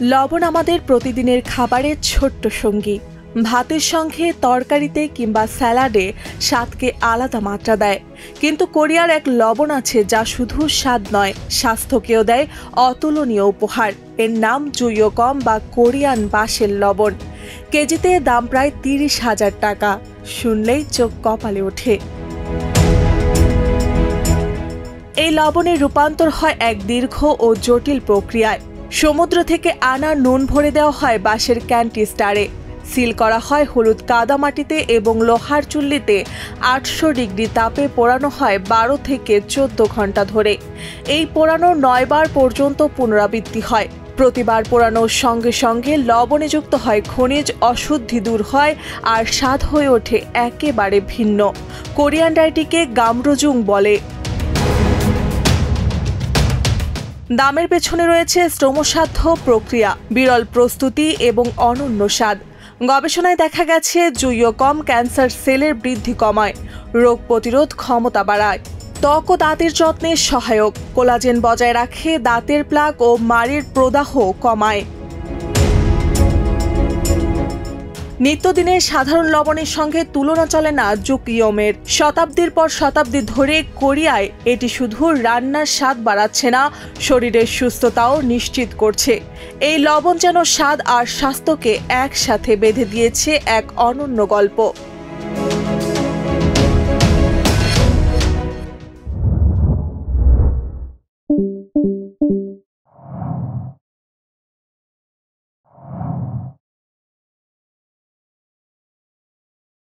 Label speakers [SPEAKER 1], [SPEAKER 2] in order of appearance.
[SPEAKER 1] লবণ আমাদের প্রতিদিনের খাবারের ছোট্ট সঙ্গী। ভাতের সঙ্গে, তরকারিতে কিংবা স্যালাডে স্বাদকে আলাদা মাত্রা দেয়। কিন্তু কোরিয়ার এক লবণ আছে যা শুধু স্বাদ নয়, স্বাস্থ্যকেও দেয় অতুলনীয় উপহার। এর নাম জুইয়োকম বা কোরিয়ান বাঁশের লবণ। কেজিতে দাম প্রায় 30,000 টাকা। শুনলেই চোখ কপালে ওঠে। এই লবণের রূপান্তর হয় এক দীর্ঘ ও জটিল প্রক্রিয়ায়। সমুদ্র থেকে আনা নুন ভরে দেওয়া হয় বাঁশের ক্যান্টিস্টারে, সিল করা হয় হলুদ কাদামাটিতে এবং লোহার চুল্লিতে 800 ডিগ্রি তাপে পোড়ানো হয় 12 থেকে 14 ঘন্টা ধরে। এই পোড়ানো 9 বার পর্যন্ত পুনরাবৃত্তি হয়। প্রতিবার পোড়ানোর সঙ্গে সঙ্গে লবণে যুক্ত হয় খনিজ, অশুদ্ধি দূর হয় আর স্বাদ হয়ে ওঠে একেবারে ভিন্ন। কোরিয়ান ডায়েটিকে গামরোজুং বলে। দামের পেছনে রয়েছে শ্রমসাধ্য প্রক্রিয়া, বিরল প্রস্তুতি এবং অনন্য স্বাদ। গবেষণায় দেখা গেছে জুইয়োকম ক্যান্সার সেলের বৃদ্ধি কমায়, রোগ প্রতিরোধ ক্ষমতা বাড়ায়, ত্বক ও দাঁতের যত্নে সহায়ক, কোলাজেন বজায় রাখে, দাঁতের প্লাক ও মাড়ির প্রদাহ কমায়। নিত্যদিনের সাধারণ লবণের সঙ্গে তুলনা চলে না জুকিয়মের। শতাব্দীর পর শতাব্দী ধরে কোরিয়ায় এটি শুধু রান্নার স্বাদ বাড়াচ্ছে না, শরীরের সুস্থতাও নিশ্চিত করছে। এই লবণ যেন স্বাদ আর স্বাস্থ্যকে একসাথে বেঁধে দিয়েছে এক অনন্য গল্প।